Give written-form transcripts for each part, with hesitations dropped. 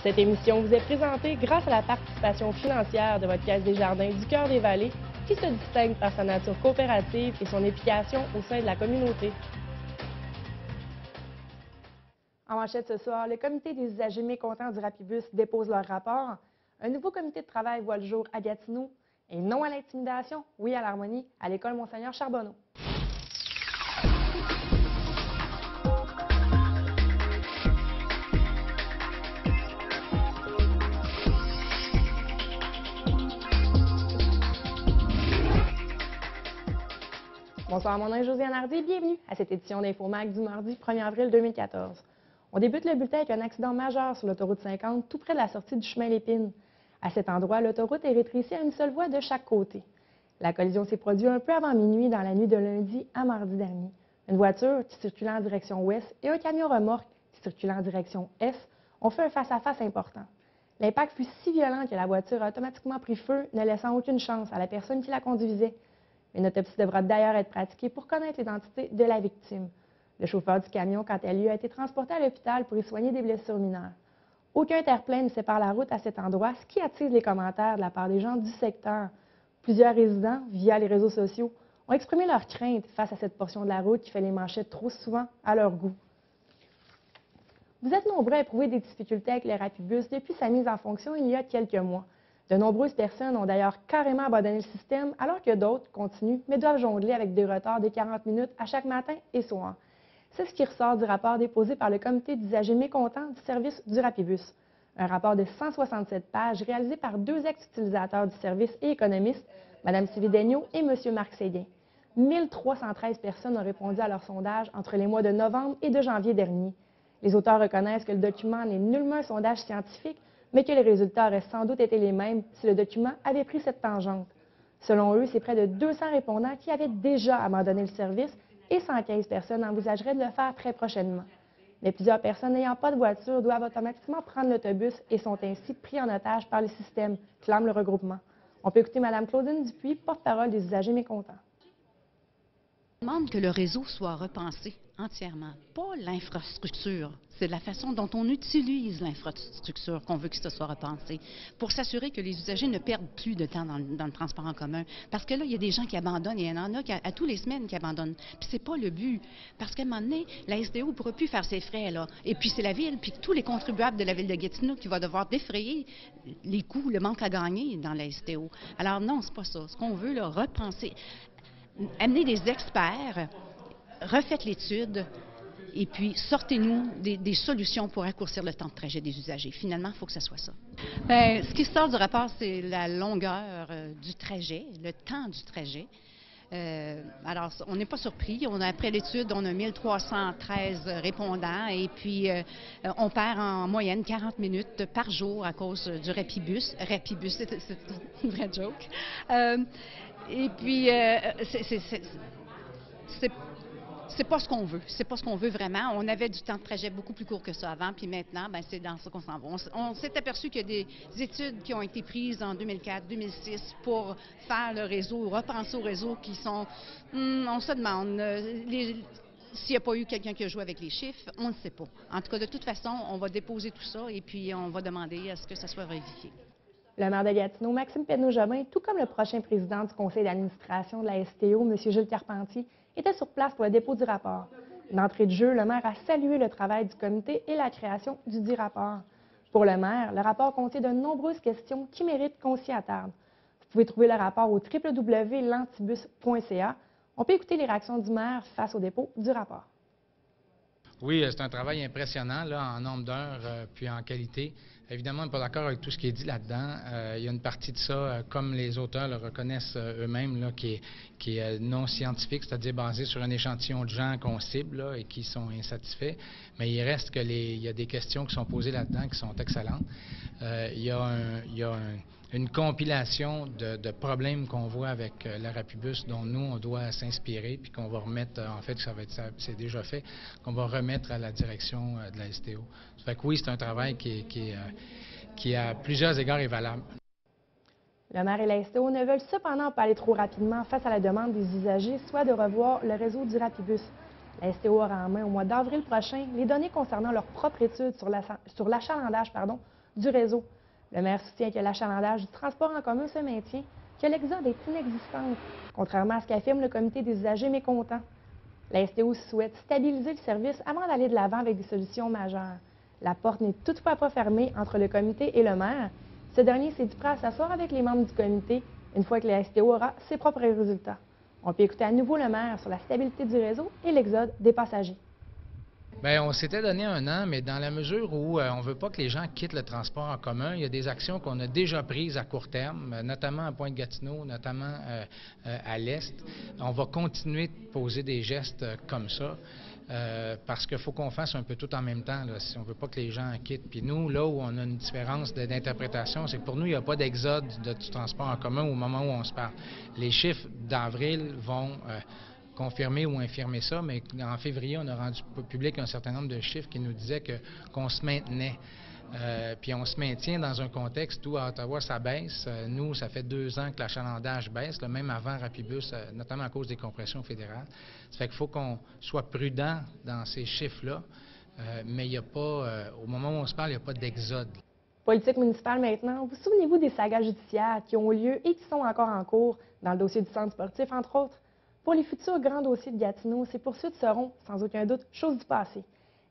Cette émission vous est présentée grâce à la participation financière de votre Caisse des Jardins du Cœur des Vallées, qui se distingue par sa nature coopérative et son implication au sein de la communauté. En manchette ce soir, le comité des usagers mécontents du Rapibus dépose leur rapport. Un nouveau comité de travail voit le jour à Gatineau. Et non à l'intimidation, oui à l'harmonie, à l'école Monseigneur Charbonneau. Bonsoir, mon nom est Josiane Hardy et bienvenue à cette édition d'InfoMag du mardi 1er avril 2014. On débute le bulletin avec un accident majeur sur l'autoroute 50, tout près de la sortie du chemin Lépine. À cet endroit, l'autoroute est rétrécie à une seule voie de chaque côté. La collision s'est produite un peu avant minuit dans la nuit de lundi à mardi dernier. Une voiture qui circulait en direction ouest et un camion remorque qui circulait en direction est ont fait un face-à-face important. L'impact fut si violent que la voiture a automatiquement pris feu, ne laissant aucune chance à la personne qui la conduisait. Une autopsie devra d'ailleurs être pratiquée pour connaître l'identité de la victime. Le chauffeur du camion, quant à lui, a été transporté à l'hôpital pour y soigner des blessures mineures. Aucun terre-plein ne sépare la route à cet endroit, ce qui attise les commentaires de la part des gens du secteur. Plusieurs résidents, via les réseaux sociaux, ont exprimé leur crainte face à cette portion de la route qui fait les manchettes trop souvent à leur goût. Vous êtes nombreux à éprouver des difficultés avec le Rapibus depuis sa mise en fonction il y a quelques mois. De nombreuses personnes ont d'ailleurs carrément abandonné le système, alors que d'autres continuent, mais doivent jongler avec des retards de 40 minutes à chaque matin et soir. C'est ce qui ressort du rapport déposé par le comité d'usagers mécontents du service du Rapibus. Un rapport de 167 pages réalisé par deux ex-utilisateurs du service et économistes, Mme Sylvie Daigneault et M. Marc Séguin. 1313 personnes ont répondu à leur sondage entre les mois de novembre et de janvier dernier. Les auteurs reconnaissent que le document n'est nullement un sondage scientifique, mais que les résultats auraient sans doute été les mêmes si le document avait pris cette tangente. Selon eux, c'est près de 200 répondants qui avaient déjà abandonné le service et 115 personnes envisageraient de le faire très prochainement. Mais plusieurs personnes n'ayant pas de voiture doivent automatiquement prendre l'autobus et sont ainsi pris en otage par le système, clame le regroupement. On peut écouter Mme Claudine Dupuis, porte-parole des usagers mécontents. On demande que le réseau soit repensé entièrement, pas l'infrastructure. C'est la façon dont on utilise l'infrastructure qu'on veut que ça soit repensé, pour s'assurer que les usagers ne perdent plus de temps dans le transport en commun. Parce que là, il y a des gens qui abandonnent, et il y en a qui, à tous les semaines qui abandonnent. Puis c'est pas le but. Parce qu'à un moment donné, la SDO ne pourra plus faire ses frais, là. Et puis c'est la Ville, puis tous les contribuables de la Ville de Gatineau qui va devoir défrayer les coûts, le manque à gagner dans la SDO. Alors non, c'est pas ça. Ce qu'on veut, là, repenser, amener des experts, refaites l'étude, et puis sortez-nous des solutions pour raccourcir le temps de trajet des usagers. Finalement, il faut que ce soit ça. Bien, ce qui sort du rapport, c'est la longueur du trajet, le temps du trajet. Alors, on n'est pas surpris. Après l'étude, on a 1313 répondants et puis on perd en moyenne 40 minutes par jour à cause du Rapibus. Rapibus, c'est une vraie joke. Et puis, c'est pas ce qu'on veut. C'est pas ce qu'on veut vraiment. On avait du temps de trajet beaucoup plus court que ça avant, puis maintenant, ben, c'est dans ça qu'on s'en va. On s'est aperçu qu'il y a des études qui ont été prises en 2004, 2006 pour faire le réseau, repenser au réseau qui sont... on se demande... S'il n'y a pas eu quelqu'un qui a joué avec les chiffres, on ne sait pas. En tout cas, de toute façon, on va déposer tout ça et puis on va demander à ce que ça soit vérifié. Le maire de Gatineau, Maxime Penneau-Jobin, tout comme le prochain président du conseil d'administration de la STO, M. Gilles Carpentier, était sur place pour le dépôt du rapport. D'entrée de jeu, le maire a salué le travail du comité et la création du dit rapport. Pour le maire, le rapport contient de nombreuses questions qui méritent qu'on s'y attarde. Vous pouvez trouver le rapport au www.lantibus.ca. On peut écouter les réactions du maire face au dépôt du rapport. Oui, c'est un travail impressionnant là, en nombre d'heures puis en qualité. Évidemment, on n'est pas d'accord avec tout ce qui est dit là-dedans. Il y a une partie de ça, comme les auteurs le reconnaissent eux-mêmes, là, qui est non scientifique, c'est-à-dire basé sur un échantillon de gens qu'on cible là, et qui sont insatisfaits. Mais il reste que il y a des questions qui sont posées là-dedans qui sont excellentes. Il y a une compilation de problèmes qu'on voit avec le Rapibus dont nous, on doit s'inspirer puis qu'on va remettre, en fait, c'est déjà fait, qu'on va remettre à la direction de la STO. Ça fait que oui, c'est un travail qui à plusieurs égards est valable. Le maire et la STO ne veulent cependant pas aller trop rapidement face à la demande des usagers, soit de revoir le réseau du Rapibus. La STO aura en main au mois d'avril prochain les données concernant leur propre étude sur l'achalandage du réseau. Le maire soutient que l'achalandage du transport en commun se maintient, que l'exode est inexistante, contrairement à ce qu'affirme le comité des usagers mécontents. La STO souhaite stabiliser le service avant d'aller de l'avant avec des solutions majeures. La porte n'est toutefois pas fermée entre le comité et le maire. Ce dernier s'est dit prêt à s'asseoir avec les membres du comité une fois que la STO aura ses propres résultats. On peut écouter à nouveau le maire sur la stabilité du réseau et l'exode des passagers. Bien, on s'était donné 1 an, mais dans la mesure où on ne veut pas que les gens quittent le transport en commun, il y a des actions qu'on a déjà prises à court terme, notamment à Pointe-Gatineau, notamment à l'Est. On va continuer de poser des gestes comme ça. Parce qu'il faut qu'on fasse un peu tout en même temps, là, si on ne veut pas que les gens quittent. Puis nous, là où on a une différence d'interprétation, c'est que pour nous, il n'y a pas d'exode du transport en commun au moment où on se parle. Les chiffres d'avril vont confirmer ou infirmer ça, mais en février, on a rendu public un certain nombre de chiffres qui nous disaient qu'on se maintenait. Puis on se maintient dans un contexte où à Ottawa, ça baisse. Nous, ça fait 2 ans que l'achalandage baisse, là, même avant Rapibus, notamment à cause des compressions fédérales. Ça fait qu'il faut qu'on soit prudent dans ces chiffres-là, mais il n'y a pas, au moment où on se parle, il n'y a pas d'exode. Politique municipale maintenant, vous souvenez-vous des sagas judiciaires qui ont lieu et qui sont encore en cours dans le dossier du centre sportif, entre autres? Pour les futurs grands dossiers de Gatineau, ces poursuites seront, sans aucun doute, chose du passé.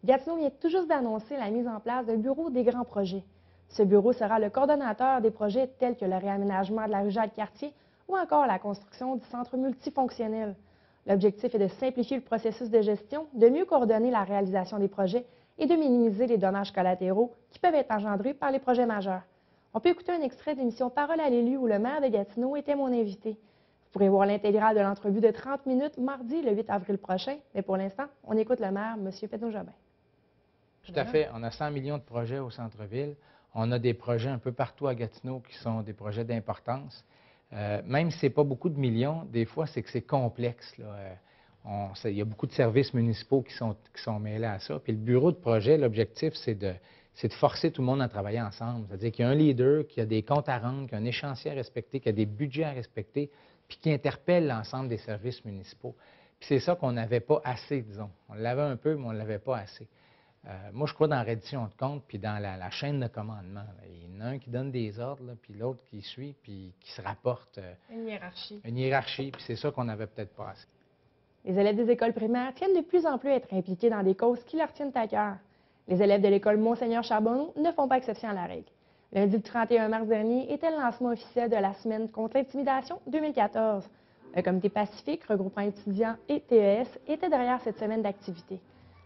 Gatineau vient tout juste d'annoncer la mise en place d'un bureau des grands projets. Ce bureau sera le coordonnateur des projets tels que le réaménagement de la rue Jacques-Cartier ou encore la construction du centre multifonctionnel. L'objectif est de simplifier le processus de gestion, de mieux coordonner la réalisation des projets et de minimiser les dommages collatéraux qui peuvent être engendrés par les projets majeurs. On peut écouter un extrait de l'émission Parole à l'élu où le maire de Gatineau était mon invité. Vous pourrez voir l'intégrale de l'entrevue de 30 minutes mardi, le 8 avril prochain, mais pour l'instant, on écoute le maire, M. Pedneau-Jobin. Tout à fait. On a 100 millions de projets au centre-ville. On a des projets un peu partout à Gatineau qui sont des projets d'importance. Même si ce n'est pas beaucoup de millions, des fois, c'est que c'est complexe, là. Il y a beaucoup de services municipaux qui sont mêlés à ça. Puis le bureau de projet, l'objectif, c'est de forcer tout le monde à travailler ensemble. C'est-à-dire qu'il y a un leader, qu'il y a des comptes à rendre, qu'il y a un échéancier à respecter, qu'il y a des budgets à respecter, puis qui interpelle l'ensemble des services municipaux. Puis c'est ça qu'on n'avait pas assez, disons. On l'avait un peu, mais on ne l'avait pas assez. Moi, je crois dans la reddition de comptes, puis dans la chaîne de commandement. Là. Il y en a un qui donne des ordres, là, puis l'autre qui suit, puis qui se rapporte. Une hiérarchie. Une hiérarchie, puis c'est ça qu'on n'avait peut-être pas assez. Les élèves des écoles primaires tiennent de plus en plus à être impliqués dans des causes qui leur tiennent à cœur. Les élèves de l'école Monseigneur Charbonneau ne font pas exception à la règle. Lundi 31 mars dernier était le lancement officiel de la Semaine contre l'intimidation 2014. Un comité pacifique regroupant étudiants et TES était derrière cette semaine d'activité.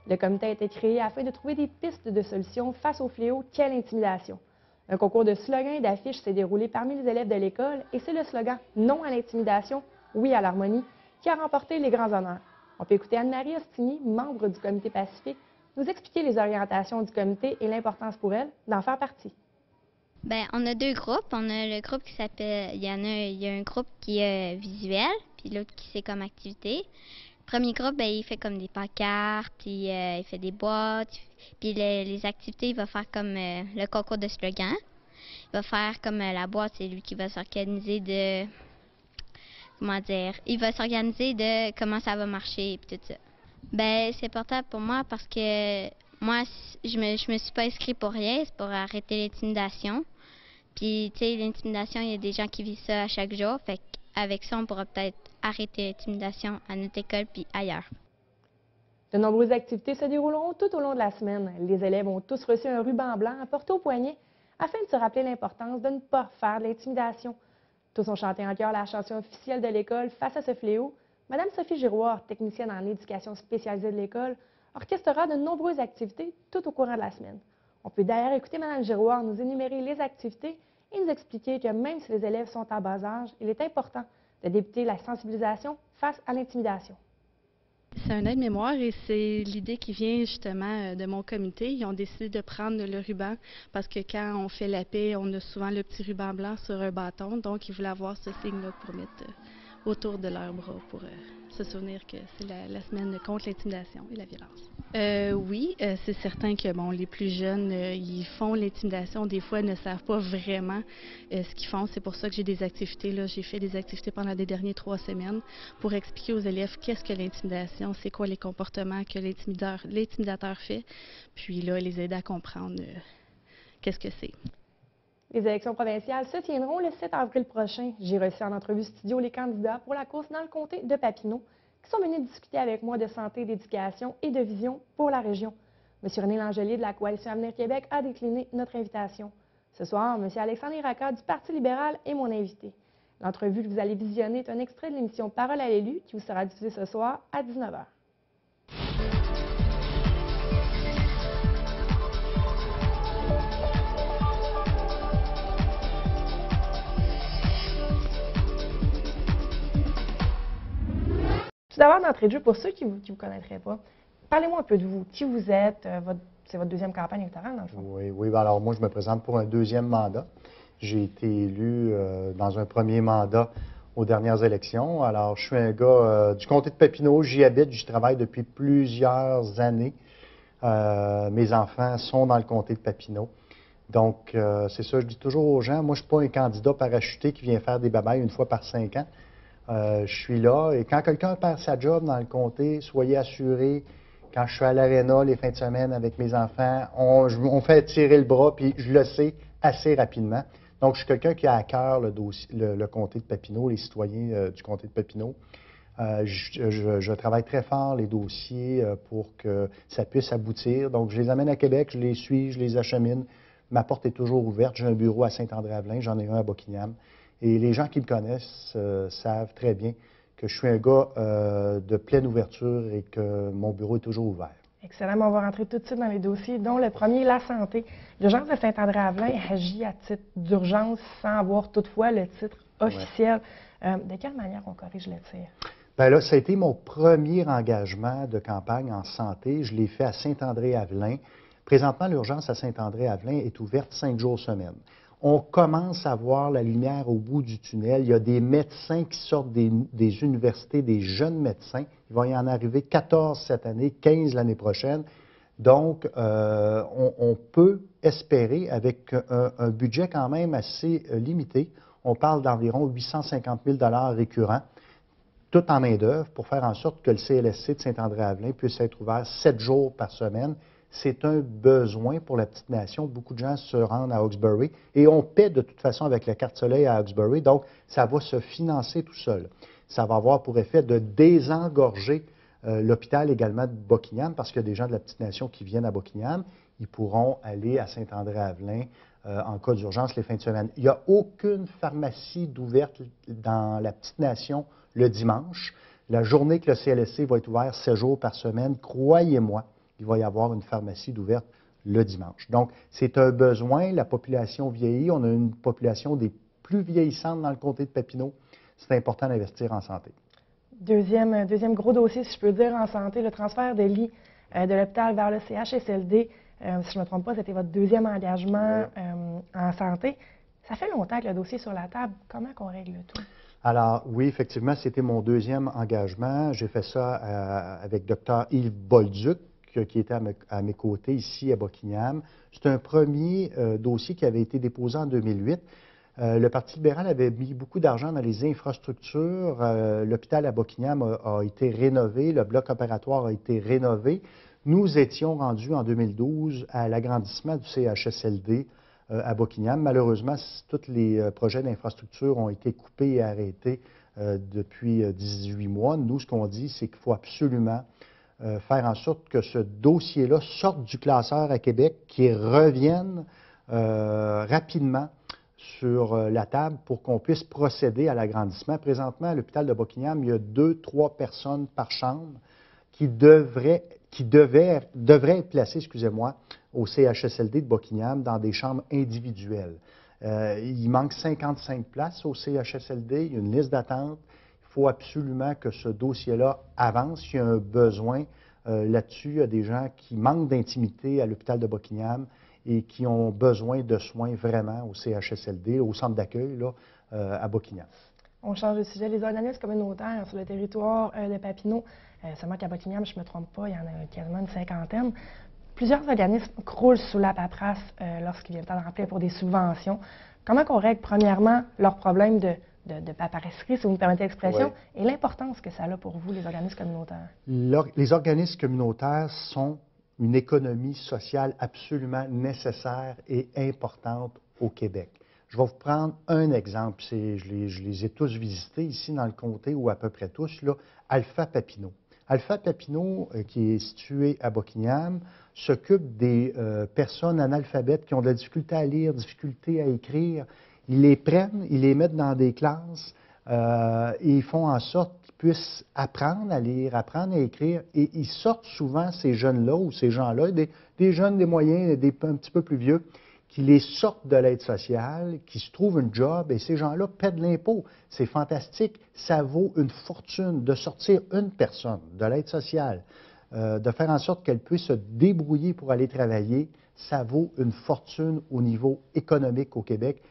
Le comité a été créé afin de trouver des pistes de solutions face au fléau qu'est l'intimidation. Un concours de slogans et d'affiches s'est déroulé parmi les élèves de l'école et c'est le slogan « Non à l'intimidation, oui à l'harmonie » qui a remporté les grands honneurs. On peut écouter Anne-Marie Ostini, membre du comité pacifique, nous expliquer les orientations du comité et l'importance pour elle d'en faire partie. Bien, on a 2 groupes. On a le groupe qui s'appelle... Il y a un groupe qui est visuel, puis l'autre qui c'est comme activité. Le premier groupe, bien, il fait comme des pancartes, puis il fait des boîtes. Puis les activités, il va faire comme le concours de slogans. Il va faire comme la boîte, c'est lui qui va s'organiser de... Comment dire? Il va s'organiser de comment ça va marcher, puis tout ça. Bien, c'est important pour moi parce que moi, je me suis pas inscrite pour rien, c'est pour arrêter l'intimidation. Puis, tu sais, l'intimidation, il y a des gens qui vivent ça à chaque jour. Fait qu'avec ça, on pourra peut-être arrêter l'intimidation à notre école puis ailleurs. De nombreuses activités se dérouleront tout au long de la semaine. Les élèves ont tous reçu un ruban blanc apporté au poignet afin de se rappeler l'importance de ne pas faire de l'intimidation. Tous ont chanté en chœur la chanson officielle de l'école face à ce fléau. Madame Sophie Giroir, technicienne en éducation spécialisée de l'école, orchestrera de nombreuses activités tout au courant de la semaine. On peut d'ailleurs écouter Mme Giroir nous énumérer les activités et nous expliquer que même si les élèves sont à bas âge, il est important de débuter la sensibilisation face à l'intimidation. C'est un aide-mémoire et c'est l'idée qui vient justement de mon comité. Ils ont décidé de prendre le ruban parce que quand on fait la paix, on a souvent le petit ruban blanc sur un bâton. Donc, ils voulaient avoir ce signe-là pour mettre autour de leurs bras pour se souvenir que c'est la semaine contre l'intimidation et la violence. Oui, c'est certain que bon, les plus jeunes, ils font l'intimidation. Des fois, ils ne savent pas vraiment ce qu'ils font. C'est pour ça que j'ai des activités. Là, j'ai fait des activités pendant les dernières 3 semaines pour expliquer aux élèves qu'est-ce que l'intimidation, c'est quoi les comportements que l'intimidateur fait. Puis là, les aider à comprendre qu'est-ce que c'est. Les élections provinciales se tiendront le 7 avril prochain. J'ai reçu en entrevue studio les candidats pour la course dans le comté de Papineau qui sont venus discuter avec moi de santé, d'éducation et de vision pour la région. M. René Langelier de la Coalition Avenir Québec a décliné notre invitation. Ce soir, M. Alexandre Iraca du Parti libéral est mon invité. L'entrevue que vous allez visionner est un extrait de l'émission Parole à l'élu qui vous sera diffusée ce soir à 19h. Tout d'abord, d'entrée de jeu, pour ceux qui ne vous connaîtraient pas, parlez-moi un peu de vous. Qui vous êtes? C'est votre deuxième campagne électorale, dans le fond? Oui. Alors moi, je me présente pour un deuxième mandat. J'ai été élu dans un premier mandat aux dernières élections. Alors, je suis un gars du comté de Papineau. J'y habite, j'y travaille depuis plusieurs années. Mes enfants sont dans le comté de Papineau. Donc, c'est ça, je dis toujours aux gens, moi, je ne suis pas un candidat parachuté qui vient faire des babayes une fois par 5 ans. Je suis là et quand quelqu'un perd sa job dans le comté, soyez assurés, quand je suis à l'aréna les fins de semaine avec mes enfants, on fait tirer le bras, puis je le sais assez rapidement. Donc, je suis quelqu'un qui a à cœur le comté de Papineau, les citoyens du comté de Papineau. Je travaille très fort les dossiers pour que ça puisse aboutir. Donc, je les amène à Québec, je les suis, je les achemine. Ma porte est toujours ouverte. J'ai un bureau à Saint-André-Avelin, j'en ai un à Buckingham. Et les gens qui me connaissent savent très bien que je suis un gars de pleine ouverture et que mon bureau est toujours ouvert. Excellent. On va rentrer tout de suite dans les dossiers, dont le premier, la santé. L'urgence de Saint-André-Avelin agit à titre d'urgence sans avoir toutefois le titre officiel. De quelle manière on corrige le tir? Bien là, ça a été mon premier engagement de campagne en santé. Je l'ai fait à Saint-André-Avelin. Présentement, l'urgence à Saint-André-Avelin est ouverte 5 jours semaine. On commence à voir la lumière au bout du tunnel. Il y a des médecins qui sortent des universités, des jeunes médecins. Il va y en arriver 14 cette année, 15 l'année prochaine. Donc, on peut espérer, avec un budget quand même assez limité, on parle d'environ 850 000 $ récurrents, tout en main-d'œuvre, pour faire en sorte que le CLSC de Saint-André-Avelin puisse être ouvert 7 jours par semaine. C'est un besoin pour la petite nation. Beaucoup de gens se rendent à Hawkesbury et on paie de toute façon avec la carte soleil à Hawkesbury, donc ça va se financer tout seul. Ça va avoir pour effet de désengorger l'hôpital également de Buckingham, parce qu'il y a des gens de la petite nation qui viennent à Buckingham, ils pourront aller à Saint-André-Avelin en cas d'urgence les fins de semaine. Il n'y a aucune pharmacie d'ouverte dans la petite nation le dimanche. La journée que le CLSC va être ouvert 7 jours par semaine, croyez-moi, il va y avoir une pharmacie d'ouverte le dimanche. Donc, c'est un besoin. La population vieillit. On a une population des plus vieillissantes dans le comté de Papineau. C'est important d'investir en santé. Deuxième gros dossier, si je peux dire, en santé, le transfert de lits de l'hôpital vers le CHSLD. Si je ne me trompe pas, c'était votre deuxième engagement en santé. Ça fait longtemps que le dossier est sur la table. Comment qu'on règle tout? Alors, oui, effectivement, c'était mon deuxième engagement. J'ai fait ça avec Dr. Yves Bolduc, qui était à mes côtés ici à Buckingham. C'est un premier dossier qui avait été déposé en 2008. Le Parti libéral avait mis beaucoup d'argent dans les infrastructures. L'hôpital à Buckingham a été rénové, le bloc opératoire a été rénové. Nous étions rendus en 2012 à l'agrandissement du CHSLD à Buckingham. Malheureusement, tous les projets d'infrastructure ont été coupés et arrêtés depuis 18 mois. Nous, ce qu'on dit, c'est qu'il faut absolument faire en sorte que ce dossier-là sorte du classeur à Québec, qu'il revienne rapidement sur la table pour qu'on puisse procéder à l'agrandissement. Présentement, à l'hôpital de Buckingham, il y a 2-3 personnes par chambre qui devraient être placées, excusez-moi, au CHSLD de Buckingham dans des chambres individuelles. Il manque 55 places au CHSLD, il y a une liste d'attente. Il faut absolument que ce dossier-là avance. Il y a un besoin là-dessus. Il y a des gens qui manquent d'intimité à l'hôpital de Buckingham et qui ont besoin de soins vraiment au CHSLD, au centre d'accueil à Buckingham. On change de sujet. Les organismes communautaires sur le territoire de Papineau, seulement qu'à Buckingham, je ne me trompe pas, il y en a quasiment une cinquantaine. Plusieurs organismes croulent sous la paperasse lorsqu'il vient le temps de remplir pour des subventions. Comment qu'on règle, premièrement, leurs problèmes de paperasserie, si vous me permettez l'expression, et l'importance que ça a pour vous, les organismes communautaires? Les organismes communautaires sont une économie sociale absolument nécessaire et importante au Québec. Je vais vous prendre un exemple. Je les ai tous visités ici dans le comté, ou à peu près tous, là, Alpha Papineau. Alpha Papineau, qui est situé à Buckingham, s'occupe des personnes analphabètes qui ont de la difficulté à lire, difficulté à écrire. Ils les prennent, ils les mettent dans des classes et ils font en sorte qu'ils puissent apprendre à lire, apprendre à écrire. Et ils sortent souvent, ces jeunes-là ou ces gens-là, des jeunes, des moyens, un petit peu plus vieux, qui les sortent de l'aide sociale, qui se trouvent un job, et ces gens-là paient de l'impôt. C'est fantastique. Ça vaut une fortune de sortir une personne de l'aide sociale, de faire en sorte qu'elle puisse se débrouiller pour aller travailler. Ça vaut une fortune au niveau économique au Québec.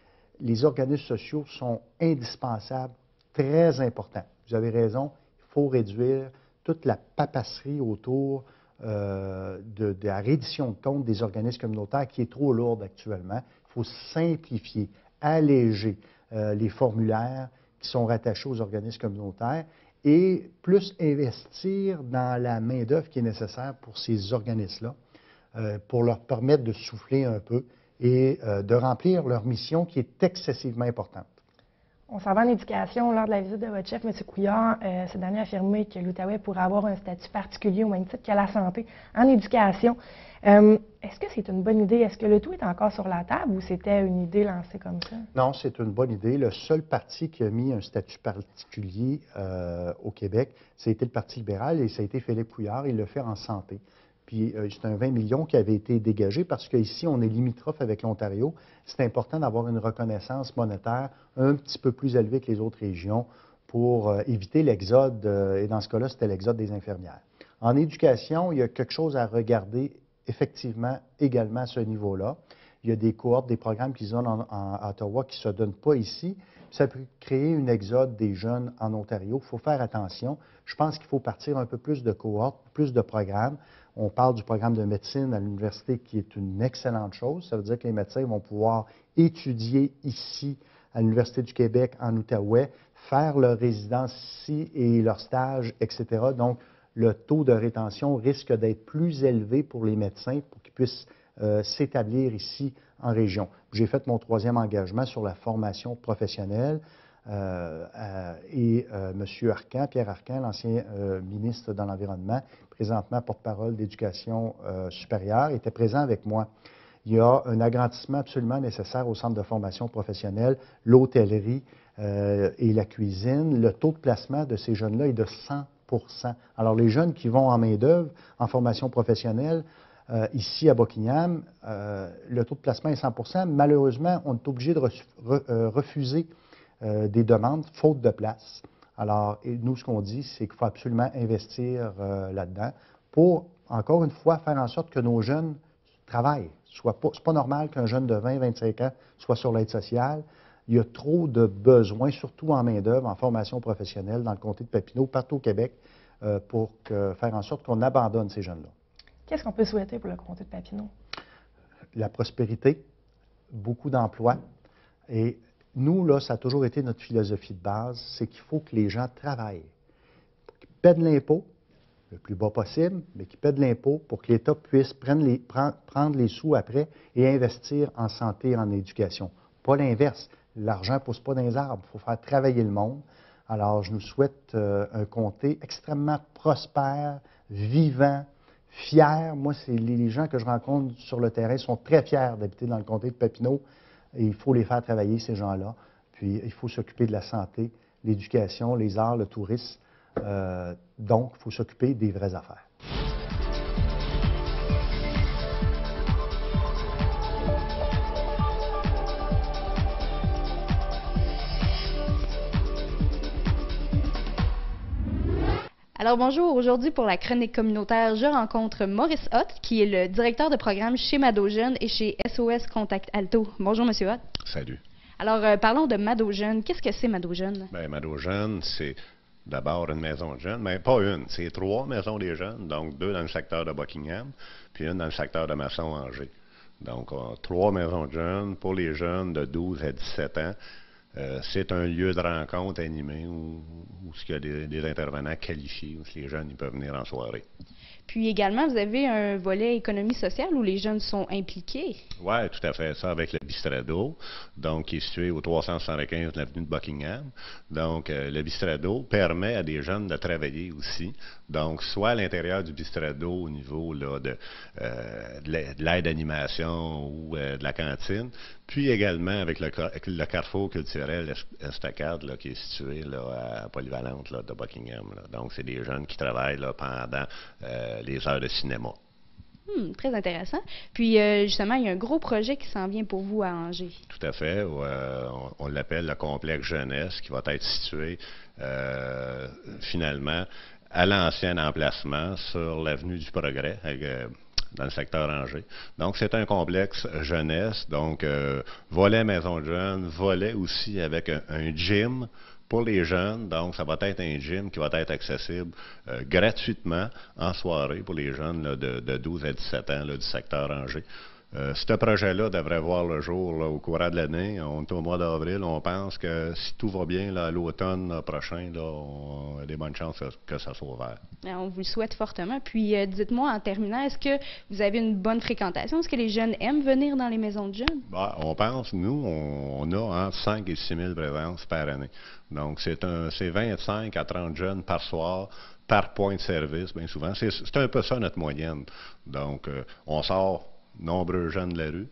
Les organismes sociaux sont indispensables, très importants. Vous avez raison, il faut réduire toute la papasserie autour de la reddition de comptes des organismes communautaires qui est trop lourde actuellement. Il faut simplifier, alléger les formulaires qui sont rattachés aux organismes communautaires et plus investir dans la main-d'œuvre qui est nécessaire pour ces organismes-là, pour leur permettre de souffler un peu et de remplir leur mission qui est excessivement importante. On s'en va en éducation. Lors de la visite de votre chef, M. Couillard, ce dernier a affirmé que l'Outaouais pourrait avoir un statut particulier au même titre que la santé en éducation. Est-ce que c'est une bonne idée? Est-ce que le tout est encore sur la table ou c'était une idée lancée comme ça? Non, c'est une bonne idée. Le seul parti qui a mis un statut particulier au Québec, ça a été le Parti libéral et ça a été Philippe Couillard. Il l'a fait en santé. Puis c'est un 20 millions qui avait été dégagé parce qu'ici, on est limitrophe avec l'Ontario. C'est important d'avoir une reconnaissance monétaire un petit peu plus élevée que les autres régions pour éviter l'exode, et dans ce cas-là, c'était l'exode des infirmières. En éducation, il y a quelque chose à regarder effectivement également à ce niveau-là. Il y a des cohortes, des programmes qui se donnent à Ottawa qui ne se donnent pas ici. Ça peut créer une exode des jeunes en Ontario. Il faut faire attention. Je pense qu'il faut partir un peu plus de cohortes, plus de programmes. On parle du programme de médecine à l'université qui est une excellente chose. Ça veut dire que les médecins vont pouvoir étudier ici à l'Université du Québec, en Outaouais, faire leur résidence ici et leur stage, etc. Donc, le taux de rétention risque d'être plus élevé pour les médecins pour qu'ils puissent s'établir ici en région. J'ai fait mon 3e engagement sur la formation professionnelle et M. Arcan, Pierre Arcan, l'ancien ministre de l'Environnement, présentement porte-parole d'éducation supérieure, était présent avec moi. Il y a un agrandissement absolument nécessaire au centre de formation professionnelle, l'hôtellerie et la cuisine. Le taux de placement de ces jeunes-là est de 100 %. Alors, les jeunes qui vont en main-d'œuvre, en formation professionnelle, ici à Buckingham, le taux de placement est 100 %. Malheureusement, on est obligé de refuser des demandes, faute de place. Alors, nous, ce qu'on dit, c'est qu'il faut absolument investir là-dedans pour, encore une fois, faire en sorte que nos jeunes travaillent. Ce n'est pas normal qu'un jeune de 20-25 ans soit sur l'aide sociale. Il y a trop de besoins, surtout en main-d'œuvre, en formation professionnelle, dans le comté de Papineau, partout au Québec, pour faire en sorte qu'on abandonne ces jeunes-là. Qu'est-ce qu'on peut souhaiter pour le comté de Papineau? La prospérité, beaucoup d'emplois. Et nous, là, ça a toujours été notre philosophie de base, c'est qu'il faut que les gens travaillent, qu'ils paient de l'impôt, le plus bas possible, mais qu'ils paient de l'impôt pour que l'État puisse prendre les sous après et investir en santé et en éducation. Pas l'inverse. L'argent ne pousse pas dans les arbres. Il faut faire travailler le monde. Alors, je nous souhaite un comté extrêmement prospère, vivant, fier. Moi, c'est les gens que je rencontre sur le terrain sont très fiers d'habiter dans le comté de Papineau. Et il faut les faire travailler, ces gens-là. Puis, il faut s'occuper de la santé, l'éducation, les arts, le tourisme. Donc, il faut s'occuper des vraies affaires. Alors bonjour, aujourd'hui pour la chronique communautaire, je rencontre Maurice Hott, qui est le directeur de programme chez Mado-Jeunes et chez SOS Contact Alto. Bonjour Monsieur Hott. Salut. Alors parlons de Mado-Jeunes. Qu'est-ce que c'est Mado-Jeunes? Bien, Mado-Jeunes, c'est d'abord une maison de jeunes, mais pas une, c'est 3 maisons des jeunes, donc 2 dans le secteur de Buckingham, puis une dans le secteur de Masson-Angers. Donc 3 maisons de jeunes pour les jeunes de 12 à 17 ans. C'est un lieu de rencontre animé où il y a des intervenants qualifiés, où les jeunes ils peuvent venir en soirée. Puis également, vous avez un volet économie sociale où les jeunes sont impliqués. Oui, tout à fait. Ça avec le Bistrado, donc qui est situé au 375 de l'avenue de Buckingham. Donc, le Bistrado permet à des jeunes de travailler aussi. Donc, soit à l'intérieur du Bistrado au niveau là, de l'aide d'animation ou de la cantine, puis également avec le carrefour culturel Estacade là, qui est situé là, à Polyvalente là, de Buckingham. Là. Donc, c'est des jeunes qui travaillent là, pendant les heures de cinéma. Très intéressant. Puis, justement, il y a un gros projet qui s'en vient pour vous à Angers. Tout à fait. On l'appelle le complexe jeunesse qui va être situé finalement à l'ancien emplacement sur l'avenue du Progrès, dans le secteur Angers. Donc, c'est un complexe jeunesse, donc volet maison de jeunes, volet aussi avec un gym pour les jeunes. Donc, ça va être un gym qui va être accessible gratuitement en soirée pour les jeunes là, de 12 à 17 ans là, du secteur Angers. Ce projet-là devrait voir le jour là, au courant de l'année. On est au mois d'avril. On pense que si tout va bien, là, à l'automne prochain, là, on a des bonnes chances que ça soit ouvert. On vous le souhaite fortement. Puis, dites-moi en terminant, est-ce que vous avez une bonne fréquentation? Est-ce que les jeunes aiment venir dans les maisons de jeunes? Ben, on pense, nous, on a entre 5 et 6 000 présences par année. Donc, c'est 25 à 30 jeunes par soir, par point de service, bien souvent. C'est un peu ça notre moyenne. Donc, on sort nombreux jeunes de la rue.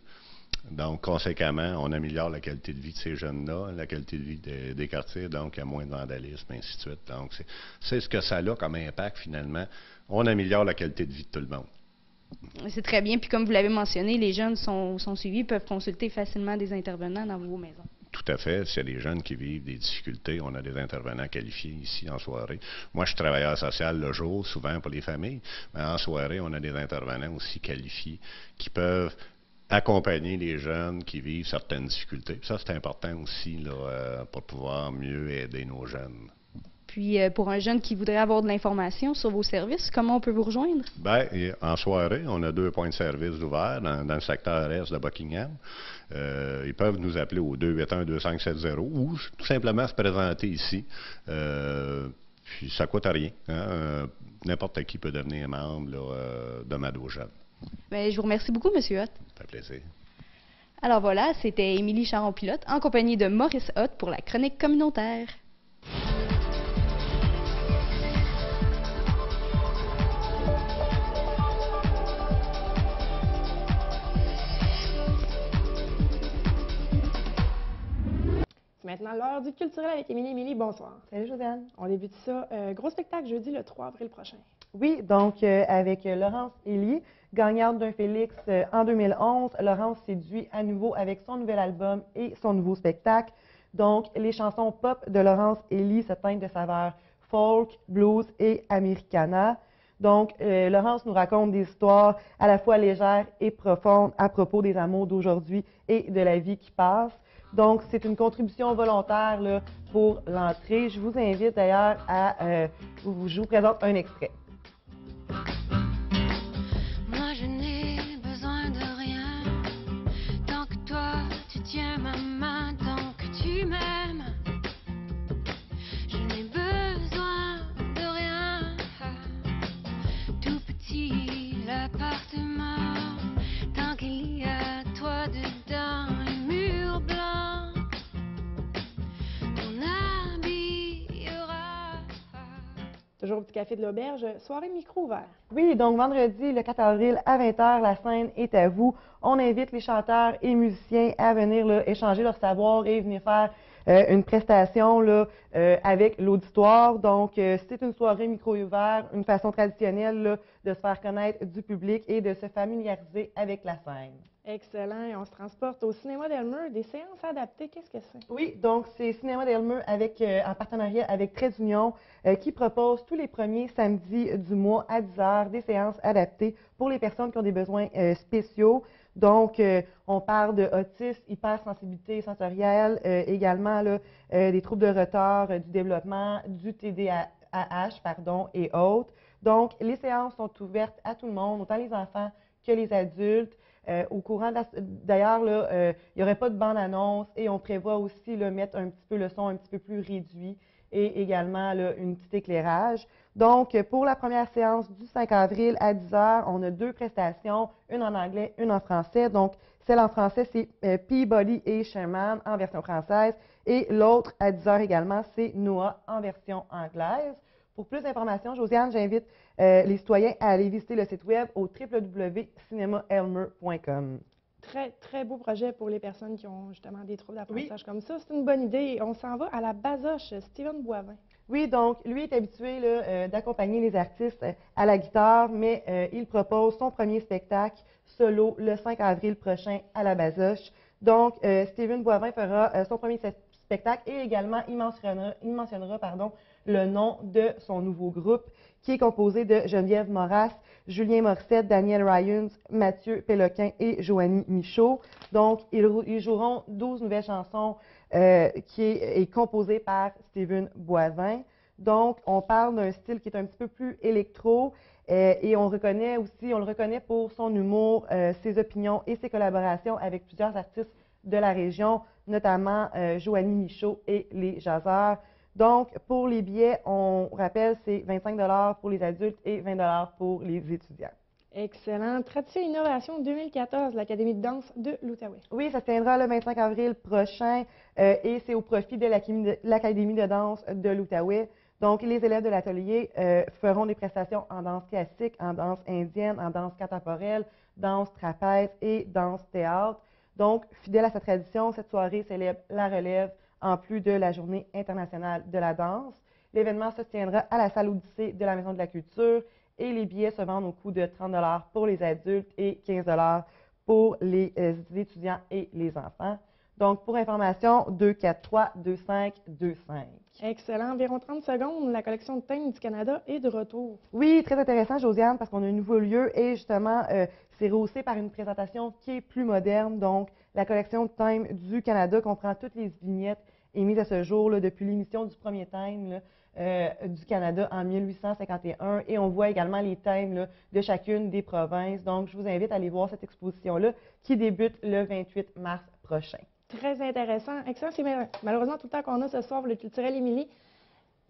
Donc, conséquemment, on améliore la qualité de vie de ces jeunes-là, la qualité de vie des quartiers, donc il y a moins de vandalisme, et ainsi de suite. Donc, c'est ce que ça a comme impact, finalement. On améliore la qualité de vie de tout le monde. C'est très bien. Puis, comme vous l'avez mentionné, les jeunes sont suivis, peuvent consulter facilement des intervenants dans vos maisons. Tout à fait. S'il y a des jeunes qui vivent des difficultés, on a des intervenants qualifiés ici en soirée. Moi, je suis travailleur social le jour, souvent pour les familles, mais en soirée, on a des intervenants aussi qualifiés qui peuvent accompagner les jeunes qui vivent certaines difficultés. Puis ça, c'est important aussi là, pour pouvoir mieux aider nos jeunes. Puis, pour un jeune qui voudrait avoir de l'information sur vos services, comment on peut vous rejoindre? Bien, en soirée, on a 2 points de service ouverts dans le secteur est de Buckingham. Ils peuvent nous appeler au 281-2570 ou tout simplement se présenter ici. Puis, ça ne coûte rien. Hein? N'importe qui peut devenir membre là, de Mado Jeune. Bien, je vous remercie beaucoup, M. Hott. Ça fait plaisir. Alors voilà, c'était Émilie Charon-Pilote en compagnie de Maurice Hott pour la chronique communautaire. Maintenant, l'heure du culturel avec Émilie. Émilie, bonsoir. Salut Josiane. On débute ça. Gros spectacle jeudi le 3 avril prochain. Oui, donc avec Laurence Elie, gagnante d'un Félix en 2011, Laurence séduit à nouveau avec son nouvel album et son nouveau spectacle. Donc, les chansons pop de Laurence Elie se teintent de saveurs folk, blues et americana. Donc, Laurence nous raconte des histoires à la fois légères et profondes à propos des amours d'aujourd'hui et de la vie qui passe. Donc, c'est une contribution volontaire là, pour l'entrée. Je vous invite d'ailleurs à... je vous présente un extrait. Moi, je n'ai besoin de rien. Tant que toi, tu tiens ma main, tant que tu m'aimes. Je n'ai besoin de rien. Tout petit, l'appartement, tant qu'il y a toi dedans. Toujours au Petit Café de l'Auberge, soirée micro ouvert. Oui, donc vendredi, le 4 avril à 20h, la scène est à vous. On invite les chanteurs et musiciens à venir là, échanger leur savoir et venir faire une prestation là, avec l'auditoire. Donc, c'est une soirée micro ouvert, une façon traditionnelle là, de se faire connaître du public et de se familiariser avec la scène. Excellent. Et on se transporte au Cinéma d'Elmer. Des séances adaptées, qu'est-ce que c'est? Oui, donc c'est Cinéma d'Elmer en partenariat avec Trait d'Union qui propose tous les premiers samedis du mois à 10h des séances adaptées pour les personnes qui ont des besoins spéciaux. Donc, on parle de autisme, hypersensibilité sensorielle, également là, des troubles de retard du développement, du TDAH, et autres. Donc, les séances sont ouvertes à tout le monde, autant les enfants que les adultes. au courant d'ailleurs, il n'y aurait pas de bande-annonce et on prévoit aussi là, mettre un petit peu le son un petit peu plus réduit et également là, un petit éclairage. Donc, pour la première séance du 5 avril à 10 h, on a 2 prestations, une en anglais, une en français. Donc, celle en français, c'est Peabody et Sherman en version française. Et l'autre, à 10 h également, c'est Noah en version anglaise. Pour plus d'informations, Josiane, j'invite les citoyens à aller visiter le site web au www.cinemaelmer.com. Très, très beau projet pour les personnes qui ont justement des troubles d'apprentissage comme ça. C'est une bonne idée. On s'en va à la Basoche, Steven Boivin. Oui, donc lui est habitué d'accompagner les artistes à la guitare, mais il propose son premier spectacle solo le 5 avril prochain à la Basoche. Donc, Steven Boivin fera son premier spectacle et également il mentionnera le nom de son nouveau groupe qui est composé de Geneviève Moras, Julien Morissette, Daniel Ryans, Mathieu Péloquin et Joanie Michaud. Donc, ils joueront 12 nouvelles chansons qui est composée par Steven Boivin. Donc, on parle d'un style qui est un petit peu plus électro et on le reconnaît pour son humour, ses opinions et ses collaborations avec plusieurs artistes de la région, notamment Joanie Michaud et les Jazzeurs. Donc, pour les billets, on rappelle, c'est 25 $ pour les adultes et 20 $ pour les étudiants. Excellent. Tradition et Innovation 2014, l'Académie de danse de l'Outaouais. Oui, ça se tiendra le 25 avril prochain et c'est au profit de l'Académie de danse de l'Outaouais. Donc, les élèves de l'atelier feront des prestations en danse classique, en danse indienne, en danse contemporaine, danse trapèze et danse théâtre. Donc, fidèle à sa tradition, cette soirée célèbre la relève en plus de la Journée internationale de la danse. L'événement se tiendra à la salle Odyssée de la Maison de la Culture et les billets se vendent au coût de 30 $ pour les adultes et 15 $ pour les étudiants et les enfants. Donc, pour information, 243-2525. Excellent. Environ 30 secondes, la collection de thèmes du Canada est de retour. Oui, très intéressant, Josiane, parce qu'on a un nouveau lieu et justement, c'est rehaussé par une présentation qui est plus moderne. Donc, la collection de thèmes du Canada comprend toutes les vignettes émises à ce jour là, depuis l'émission du premier thème là, du Canada en 1851 et on voit également les thèmes là, de chacune des provinces. Donc, je vous invite à aller voir cette exposition-là qui débute le 28 mars prochain. Très intéressant. Excellent. C'est malheureusement tout le temps qu'on a ce soir pour le Culturel Émilie.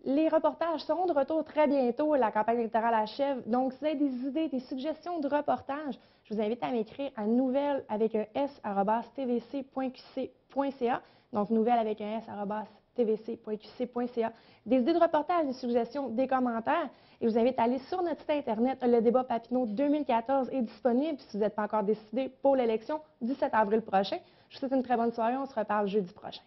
Les reportages seront de retour très bientôt. La campagne électorale achève. Donc, si vous avez des idées, des suggestions de reportages, je vous invite à m'écrire à nouvelles avec un s@tvc.qc.ca. Donc, nouvelles avec un s@tvc.qc.ca. Des idées de reportages, des suggestions, des commentaires. Et je vous invite à aller sur notre site Internet. Le débat Papineau 2014 est disponible si vous n'êtes pas encore décidé pour l'élection du 7 avril prochain. Je vous souhaite une très bonne soirée. On se reparle jeudi prochain.